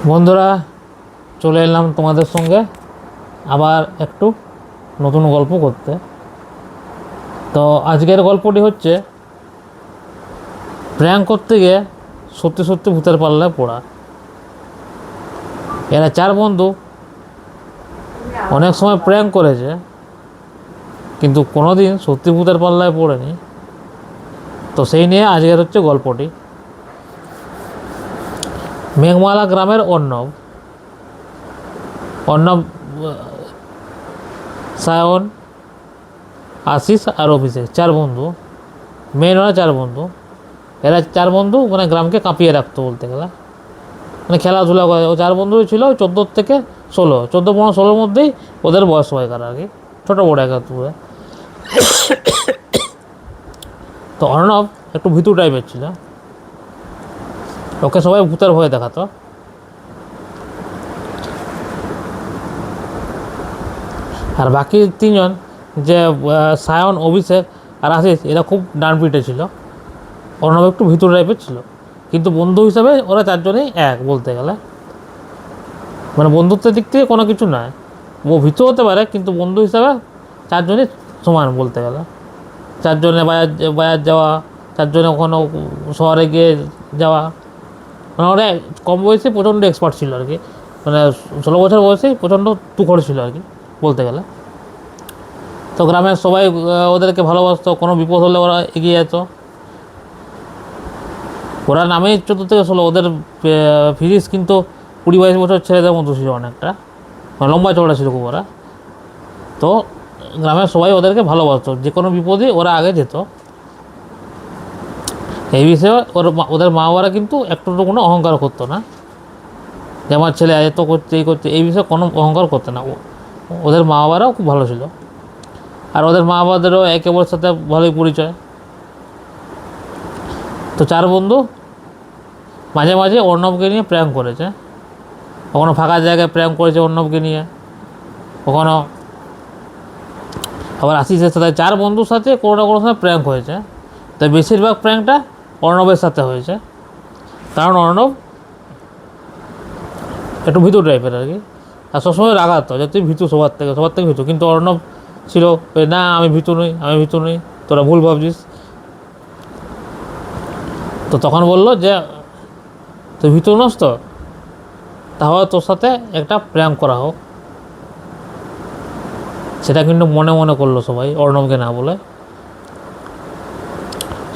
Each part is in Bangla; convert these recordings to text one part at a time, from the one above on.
বন্ধুরা, চলে এলাম তোমাদের সঙ্গে আবার একটু নতুন গল্প করতে। তো আজকের গল্পটি হচ্ছে প্র্যাঙ্ক করতে গিয়ে সত্যি সত্যি ভূতের পাল্লায় পড়া। এরা চার বন্ধু অনেক সময় প্র্যাঙ্ক করেছে, কিন্তু কোনো দিন সত্যি ভূতের পাল্লায় পড়েনি। তো সেই নিয়ে আজকের হচ্ছে গল্পটি। মেঘমালা গ্রামের অর্ণব, সায়ন, আশিস আর অভিষেক চার বন্ধু। মেন ওরা চার বন্ধু। এরা চার বন্ধু মানে গ্রামকে কাঁপিয়ে রাখতো বলতে গেলে, মানে খেলাধুলা করে। ও চার বন্ধুই ছিল 14 থেকে 16, 14, 15, 16-র মধ্যেই ওদের বয়স হয়েকার আর কি, ছোটো বড়ো একাত্তরে। তো অর্ণব একটু ভীতু টাইপের ছিল, ওকে সবাই ভূতের ভয়ে দেখাতো। আর বাকি তিনজন, যে সায়ন, অভিষেক আর আশিস, এরা খুব ডানপিটে ছিল। অর্ণব একটু ভীতু টাইপের ছিল, কিন্তু বন্ধু হিসাবে ওরা চারজনেই এক বলতে গেলে। মানে বন্ধুত্বের দিক থেকে কোনো কিছু নয়, ও ভীতু হতে পারে, কিন্তু বন্ধু হিসাবে চারজনই সমান বলতে গেলে। চারজনে বাজার যাওয়া, চারজনে ওখানে শহরে গিয়ে যাওয়া, মানে ওরা কম বয়সে প্রচণ্ড এক্সপার্ট ছিল আর কি। মানে 16 বছর বয়সেই প্রচণ্ড তুখড় ছিল আর কি বলতে গেলে। তো গ্রামের সবাই ওদেরকে ভালোবাসতো, কোনো বিপদ হলে ওরা এগিয়ে যেত। ওরা নামেই 14 থেকে 16, ওদের ফিরিস কিন্তু 20-22 বছর ছেলেদের মতো ছিল অনেকটা, লম্বা চওড়া ছিল খুব ওরা। তো গ্রামের সবাই ওদেরকে ভালোবাসতো, যে কোনো বিপদে ওরা আগে যেত। এই বিষয়ে ওদের মা বাবারা কিন্তু একটু কোনো অহংকার করতো না, যে আমার ছেলে এত করছে এই করছে, এই বিষয়ে কোনো অহংকার করতো না। ওদের মা বাবারাও খুব ভালো ছিল, আর ওদের মা বাবাদেরও একে অপরের সাথে ভালোই পরিচয়। তো চার বন্ধু মাঝে মাঝে অর্ণবকে নিয়ে প্র্যাঙ্ক করেছে। কখনো ফাঁকা জায়গায় প্র্যাঙ্ক করেছে অর্ণবকে নিয়ে, কখনো আবার আশিসের সাথে। চার বন্ধুর সাথে কোনো না কোনো সময় প্র্যাঙ্ক হয়েছে, তাই বেশিরভাগ প্র্যাঙ্কটা অর্ণবের সাথে হয়েছে। কারণ অর্ণব একটু ভীতু টাইপের আর কি, আর সবসময় রাগাতো যে তুই ভীতু, সবার থেকে ভীতু। কিন্তু অর্ণব ছিল না, আমি ভীতু নই, তোরা ভুল ভাবছিস। তো তখন বললো যে তুই ভীতু নস তো, তাহলে তোর সাথে একটা প্র্যাঙ্ক করা হোক। সেটা কিন্তু মনে মনে করলো সবাই, অর্ণবকে না বলে।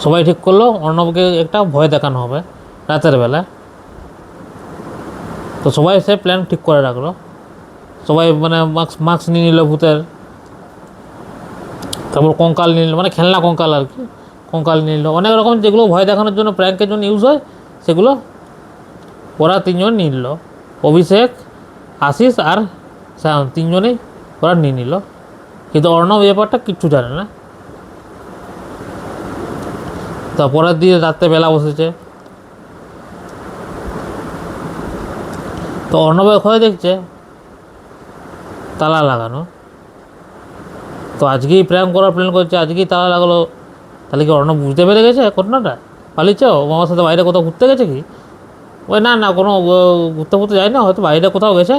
সবাই ঠিক করলো অর্ণবকে একটা ভয় দেখানো হবে রাতের বেলা। তো সবাই সে প্ল্যান ঠিক করে রাখলো। সবাই মানে মাস্ক নিয়ে নিল ভূতের, তারপর কঙ্কাল নিয়ে নিল, মানে খেলনা কঙ্কাল আর কি, কঙ্কাল নিয়ে নিল। অনেক রকম যেগুলো ভয় দেখানোর জন্য, প্র্যাঙ্কের জন্য ইউজ হয়, সেগুলো ওরা তিনজন নিয়ে নিল। অভিষেক, আশিস আর সায়ন তিনজনেই ওরা নিয়ে নিল। কিন্তু অর্ণব ব্যাপারটা কিচ্ছু জানে না। তো পরের দিন রাত্রে বেলা বসেছে, তো অর্ণবের ঘরে দেখছে তালা লাগানো। তো আজকেই প্র্যাঙ্ক করার প্ল্যান করছে, আজকেই তালা লাগালো। তাহলে কি অর্ণব বুঝতে পেরে গেছে ঘটনাটা, পালিয়েছে ও মামার সাথে বাইরে কোথাও ঘুরতে গেছে কি? ওই না কোনো ঘুরতে ঘুরতে যায় না, হয়তো বাইরে কোথাও গেছে,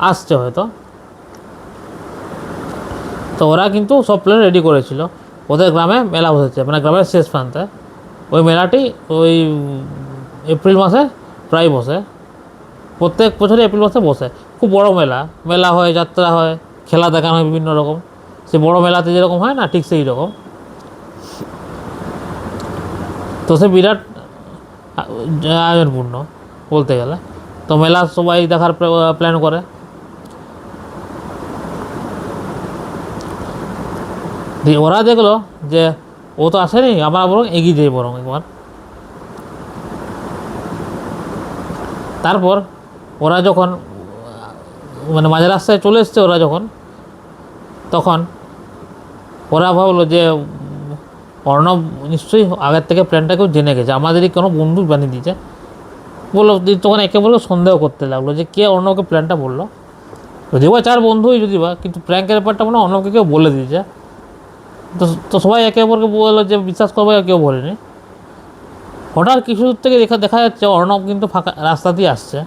আসছে হয়তো। তো ওরা কিন্তু সব প্ল্যান রেডি করেছিল। ওদের গ্রামে মেলা বসেছে, মানে গ্রামের শেষ প্রান্তে। ওই মেলাটি ওই এপ্রিল মাসে প্রায় বসে, প্রত্যেক বছরই এপ্রিল মাসে বসে। খুব বড় মেলা হয়, যাত্রা হয়, খেলা দেখানো হয় বিভিন্ন রকম। সে বড় মেলাতে যেরকম হয় না, ঠিক সেই রকম। তো সে বিরাট আয়োজনপূর্ণ বলতে গেলে। তো মেলা সবাই দেখার প্ল্যান করে। ওরা দেখলো যে ও তো আসেনি, আমরা বরং এগিয়ে যাই বরং একবার। তারপর ওরা যখন মানে মাঝ রাস্তায় চলে এসছে, ওরা যখন, তখন ওরা ভাবলো যে অর্ণব নিশ্চয়ই আগের থেকে প্ল্যানটাকেও জেনে গেছে, আমাদেরই কোনো বন্ধু বানিয়ে দিয়েছে বললো। তখন একে বললো সন্দেহ করতে লাগলো যে কে অর্ণবকে প্ল্যানটা বললো। যদিও বা চার বন্ধুই, যদি বা, কিন্তু প্র্যাঙ্কের ব্যাপারটা মনে অর্ণবকে কেউ বলে দিয়েছে। তো সবাই একে অপরকে বললো যে বিশ্বাস করবে, কেউ বলেনি। হঠাৎ কিছু দূর থেকে দেখা যাচ্ছে অর্ণব কিন্তু ফাঁকা রাস্তা দিয়ে আসছে।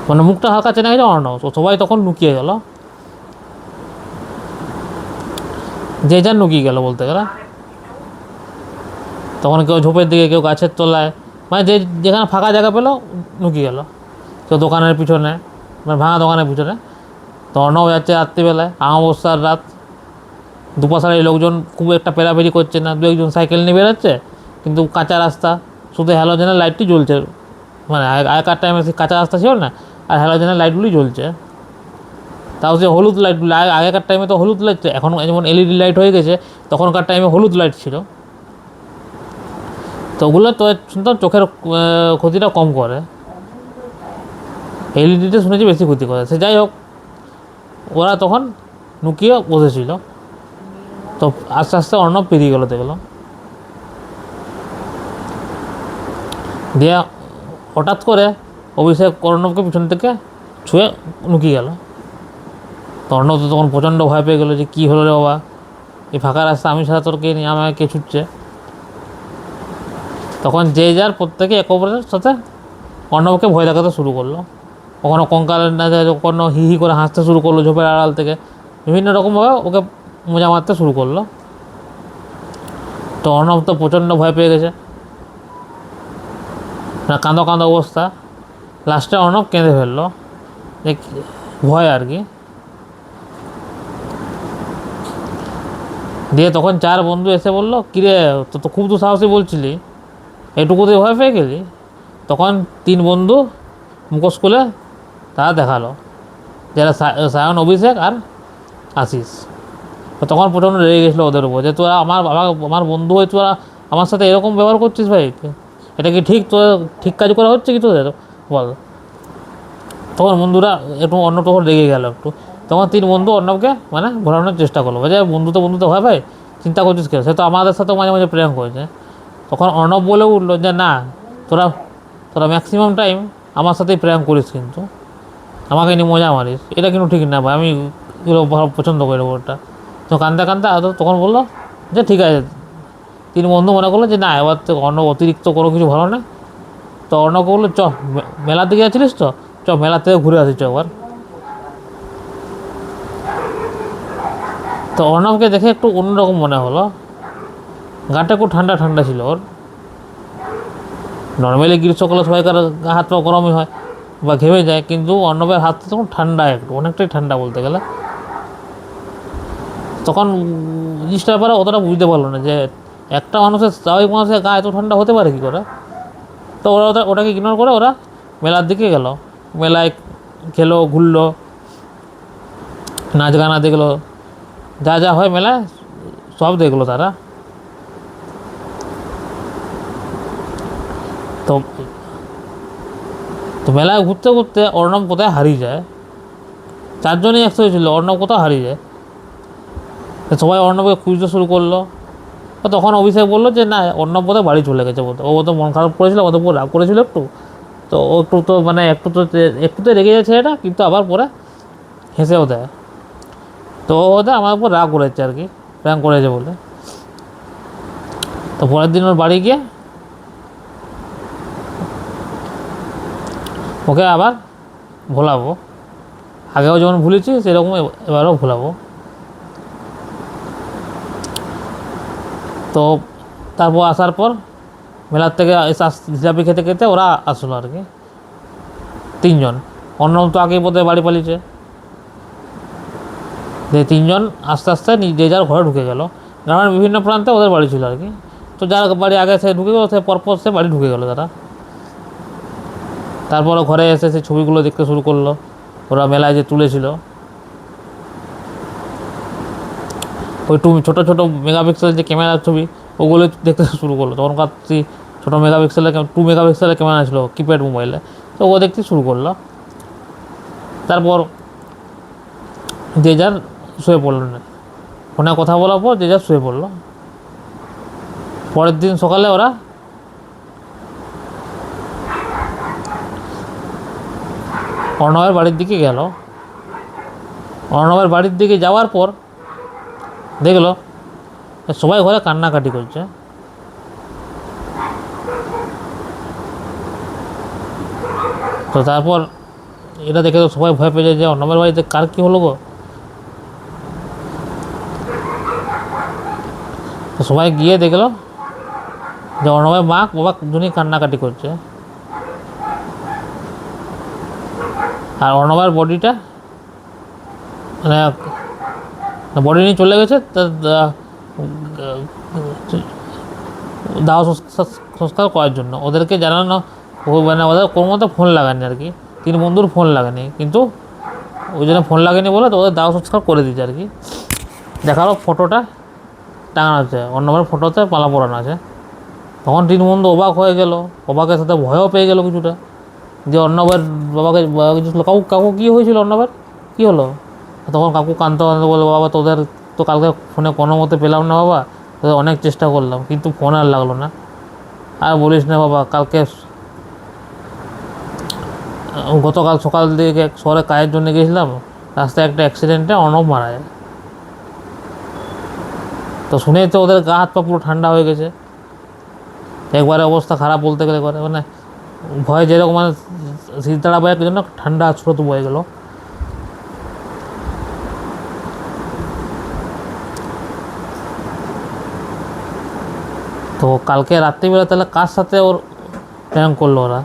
মানে মুখটা হালকা চেনা গেছে অর্ণব, তো সবাই তখন লুকিয়ে গেল, যে যার লুকিয়ে গেল বলতে গেলে। তখন কেউ ঝোপের দিকে, কেউ গাছের তলায়, মানে যে যেখানে ফাঁকা জায়গা পেলো লুকিয়ে গেল, কেউ দোকানের পিছনে, মানে ভাঙা দোকানের পিছনে। তো অর্ণব যাচ্ছে রাত্রিবেলায়, অমাবস্যার রাত, দুপাশার এই লোকজন খুব একটা পেরাপেরি করছে না, দু একজন সাইকেল নিয়ে বেরোচ্ছে, কিন্তু কাঁচা রাস্তা, শুধু হ্যালোজেনের লাইটটি জ্বলছে, মানে আগেকার টাইমে সে কাঁচা রাস্তা ছিল না, আর হ্যালোজেনের লাইটগুলি জ্বলছে। তাও সে হলুদ লাইটগুলো, আগেকার টাইমে তো হলুদ লাইট, এখন যেমন এলইডি লাইট হয়ে গেছে, তখনকার টাইমে হলুদ লাইট ছিল। তো ওগুলো তো শুনতাম চোখের ক্ষতিটা কম করে, এলইডিতে শুনেছি বেশি ক্ষতি করে। সে যাই হোক, ওরা তখন লুকিয়ে বসেছিল। তো আস্তে আস্তে অর্ণব পেরিয়ে গেলো, দেখলাম। দিয়ে হঠাৎ করে অভিষেক অর্ণবকে পিছন থেকে ছুঁয়ে লুকিয়ে গেল। তো অর্ণব তো তখন প্রচণ্ড ভয় পেয়ে গেলো যে কী হলো রে বাবা, এই ফাঁকা রাস্তা আমি ছাড়া তোর কে নিয়ে আমাকে কে ছুটছে। তখন যে যার প্রত্যেকে একে অপরের সাথে অর্ণবকে ভয় দেখাতে শুরু করলো। কখনো কঙ্কালের না যায়, কখনো হি হি করে হাসতে শুরু করলো ঝোপের আড়াল থেকে, বিভিন্ন রকমভাবে ওকে মজা মারতে শুরু করলো। তো অর্ণব তো প্রচণ্ড ভয় পেয়ে গেছে, কাঁদো কাঁদো অবস্থা। লাস্টে অর্ণব কেঁদে ফেললো, যে ভয় আর কি। দিয়ে তখন চার বন্ধু এসে বললো, কিরে তো তো খুব তো সাহসী বলছিলি, এটুকুতে ভয় পেয়ে গেলি? তখন তিন বন্ধু মুখোশ খুলে তারা দেখালো, যারা সায়ন, অভিষেক আর আশিস। তো তখন প্রচণ্ড রেগে গেছিলো ওদের উপর, যে তোরা আমার বন্ধু হয়ে তোরা আমার সাথে এরকম ব্যবহার করছিস ভাই, এটা কি ঠিক? তোর ঠিক কাজ করা হচ্ছে কি তোদের, বল? তখন বন্ধুরা একটু, অর্ণব তখন রেগে গেল একটু। তখন তিন বন্ধু অর্ণবকে মানে ঘোরানোর চেষ্টা করলো, যে বন্ধু তো ভয় ভাই, চিন্তা করছিস কেন, সে তো আমাদের সাথেও মাঝে মাঝে প্রেম করেছে। তখন অর্ণব বলে উঠলো যে না, তোরা তোরা ম্যাক্সিমাম টাইম আমার সাথেই প্রেম করিস, কিন্তু আমাকে নিয়ে মজা মারিস, এটা কিন্তু ঠিক না ভাই, আমি এগুলো পছন্দ করি ওটা। তো কান্দতে কান্দতে তখন বললো যে ঠিক আছে। তিন বন্ধু মনে করলো যে না, এবার তো অর্ণব অতিরিক্ত কোনো কিছু ভালো না। তো অর্ণবকে বললো চ, মেলার দিকে যাচ্ছিলিস তো, চ মেলার থেকে ঘুরে আসি চ একবার। তো অর্ণবকে দেখে একটু অন্যরকম মনে হলো, গাটা একটু ঠান্ডা ঠান্ডা ছিল ওর। নর্মালি গ্রীষ্মকালে সবাইকার গা হাত পা গরমই হয় বা ঘেমে যায়, কিন্তু অর্ণবের হাতটা তখন ঠান্ডা, একটু অনেকটাই ঠান্ডা বলতে গেলে। তখন জিনিসটার ব্যাপারে অতটা বুঝতে পারলো না, যে একটা মানুষের, স্বাভাবিক মানুষের গা এত ঠান্ডা হতে পারে কী করে। তো ওরা ওটাকে ইগনোর করে ওরা মেলার দিকে গেল, মেলায় খেলো, ঘুরলো, নাচ গানা দেখলো, যা যা হয় মেলায় সব দেখলো তারা। তো তো মেলায় ঘুরতে ঘুরতে অর্ণব কোথায় হারিয়ে যায়। চারজনই একসাথে ছিল, অর্ণব কোথাও হারিয়ে যায়। সবাই অর্ণবকে খুঁজতে শুরু করলো। তো তখন অভিষেক বললো যে না, অর্ণব বোধহয় বাড়ি চলে গেছে, বোধ ও তো মন খারাপ করেছিল, ওদের উপর রাগ করেছিল একটু। তো ও একটু তো মানে একটু তো রেগে যাচ্ছে এটা, কিন্তু আবার পরে হেসেও দেয়। তো ও ওদের আমার উপর রাগ করেছে আর কি, প্র্যাঙ্ক করেছে বলে। তো পরের দিন ওর বাড়ি গিয়ে ওকে আবার ভোলাবো, আগেও যেমন ভুলেছি সেরকম এবারও ভোলাবো। তো তারপর আসার পর মেলার থেকে জিলাপি খেতে খেতে ওরা আসলো আর কি, তিনজন। অর্ণব তো আগেই বোধহয় বাড়ি পালিয়েছে। যে তিনজন আস্তে আস্তে যে যার ঘরে ঢুকে গেল, গ্রামের বিভিন্ন প্রান্তে ওদের বাড়ি ছিল আর কি। তো যার বাড়ি আগে সে ঢুকে গেলো, সে পরপর সে বাড়ি ঢুকে গেলো তারা। তারপর ঘরে এসে সে ছবিগুলো দেখতে শুরু করলো, ওরা মেলায় যে তুলেছিল, ওই ছোটো ছোটো মেগাপিক্সেলের যে ক্যামেরার ছবি, ওগুলো দেখতে শুরু করলো। তখনকার ছোটো মেগাপিক্সেলের 2 মেগাপিক্সেলের ক্যামেরা ছিল কিপ্যাড মোবাইলে, তো ও দেখতে শুরু করলো। তারপর যে যার শুয়ে পড়লো না, ফোনে কথা বলার পর যে যার শুয়ে পড়লো। পরের দিন সকালে ওরা অর্ণবের বাড়ির দিকে গেল। অর্ণবের বাড়ির দিকে যাওয়ার পর দেখলো সবাই ঘরে কান্নাকাটি করছে। তো তারপর এটা দেখে তো সবাই ভয় পেয়ে যায় যে অর্ণবের বাড়িতে কার কী হলো গো। তো সবাই গিয়ে দেখলো যে অর্ণবের মা বাবা দুজনই কান্নাকাটি করছে, আর অর্ণবের বডিটা মানে বডি নিয়ে চলে গেছে তার দাহ সংস্কার করার জন্য। ওদেরকে জানানো মানে ওদের কোনো মতো ফোন লাগায়নি আর কি, 3 বন্ধুর ফোন লাগেনি, কিন্তু ওই জন্য ফোন লাগেনি বলে তো ওদের দাহ সংস্কার করে দিচ্ছে আর কি। দেখালো ফটোটা টাঙানো আছে, অর্ণবের ফটোতে পালা পড়ানো আছে। তখন 3 বন্ধু অবাক হয়ে গেল, অবাকের সাথে ভয়ও পেয়ে গেল কিছুটা, যে অর্ণবের বাবাকে কিছু কাকু কাকু কী হয়েছিল, অর্ণবের কী হলো? তখন কাকু কাঁদতে কাঁদতে বলে, বাবা তোদের তো কালকে ফোনে কোনো মতে পেলাম না বাবা, তোদের অনেক চেষ্টা করলাম কিন্তু ফোন আর লাগলো না। আর বলিস না বাবা, কালকে গতকাল সকাল দিকে শহরে কাজের জন্য গিয়েছিলাম, রাস্তায় একটা অ্যাক্সিডেন্টে অর্ণব মারা যায়। তো শুনেই তো ওদের গা হাত পা পুরো ঠান্ডা হয়ে গেছে, একবারে অবস্থা খারাপ বলতে গেলে, একবারে মানে ভয় যেরকম মানে শীততাড়া বয়ে জন্য ঠান্ডা স্রোত বয়ে গেল। তো কালকে রাত্রিবেলা তাহলে কার সাথে ওর প্র্যাঙ্ক করলো ওরা?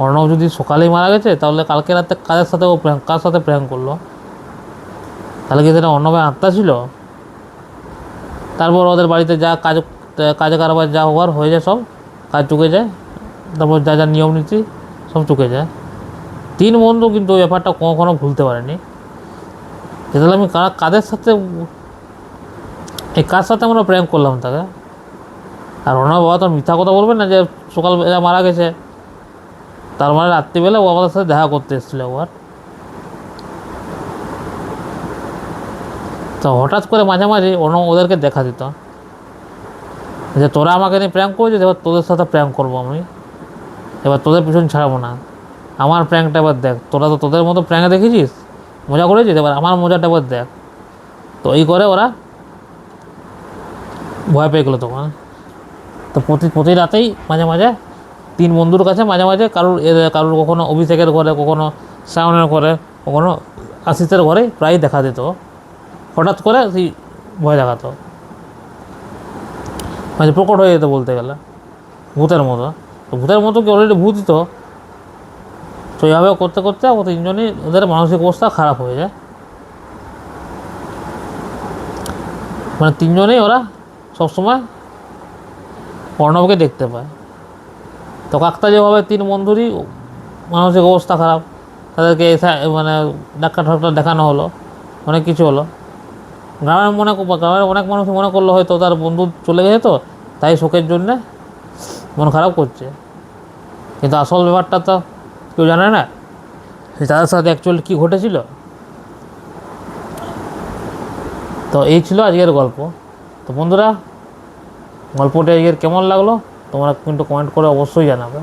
অর্ণব যদি সকালেই মারা গেছে তাহলে কালকে রাতে কাদের সাথে ও কার সাথে প্র্যাঙ্ক করলো? তাহলে কি সেটা অর্ণবের আত্মা ছিল? তারপর ওদের বাড়িতে যা কাজে কারবার যা হওয়ার হয়ে যায়, সব কাজ চুকে যায়, তারপর যা যা নিয়ম নীতি সব চুকে যায়। 3 বন্ধু কিন্তু ওই ব্যাপারটা কখনো ভুলতে পারেনি। তাহলে আমি কাদের সাথে কার সাথে আমরা প্র্যাঙ্ক করলাম তাকে? আর ওনার বাবা তো মিথ্যা কথা বলবেন না যে সকালবেলা মারা গেছে, তার মানে রাত্রিবেলা ও আমাদের সাথে দেখা করতে এসেছিলো একবার। তো হঠাৎ করে মাঝে মাঝে ওদেরকে দেখা দিত যে তোরা আমাকে নিয়ে প্র্যাঙ্ক করেছিস, এবার তোদের সাথে প্র্যাঙ্ক করবো আমি, এবার তোদের পিছন ছাড়বো না, আমার প্র্যাঙ্কটা এবার দেখ, তোরা তো তোদের মতো প্র্যাঙ্ক দেখেছিস, মজা করেছিস, এবার আমার মজাটা এবার দেখ। তো এই করে ওরা ভয় পেয়ে গেলো তখন। তো প্রতি রাতেই মাঝে মাঝে 3 বন্ধুর কাছে মাঝে মাঝে কারুর কখনো অভিষেকের ঘরে, কখনো শ্রাবণের ঘরে, কখনো আশিসের ঘরে প্রায় দেখা দিত। হঠাৎ করে সেই ভয় দেখাতো, মানে প্রকট হয়ে যেত বলতে গেলে ভূতের মতো। তো ভূতের মতো কি অলরেডি ভূতই তো। তো এইভাবে করতে করতে ও 3 জনই ওদের মানসিক অবস্থা খারাপ হয়ে যায়, মানে 3 জনেই ওরা সবসময় অর্ণবকে দেখতে পায়। তো কাকতা যেভাবে 3 বন্ধুরই মানসিক অবস্থা খারাপ, তাদেরকে মানে ডাক্তার দেখানো হলো, অনেক কিছু হলো। গ্রামের অনেক মানুষ মনে করলো হয়তো তার বন্ধু চলে গেছে, তো তাই শোকের জন্যে মন খারাপ করছে, কিন্তু আসল ব্যাপারটা তো কেউ জানে না তাদের সাথে অ্যাকচুয়ালি কী ঘটেছিল। তো এই ছিল আজকের গল্প। তো বন্ধুরা, গল্পটা আজকের কেমন লাগলো তোমরা কিন্তু কমেন্ট করে অবশ্যই জানাবে।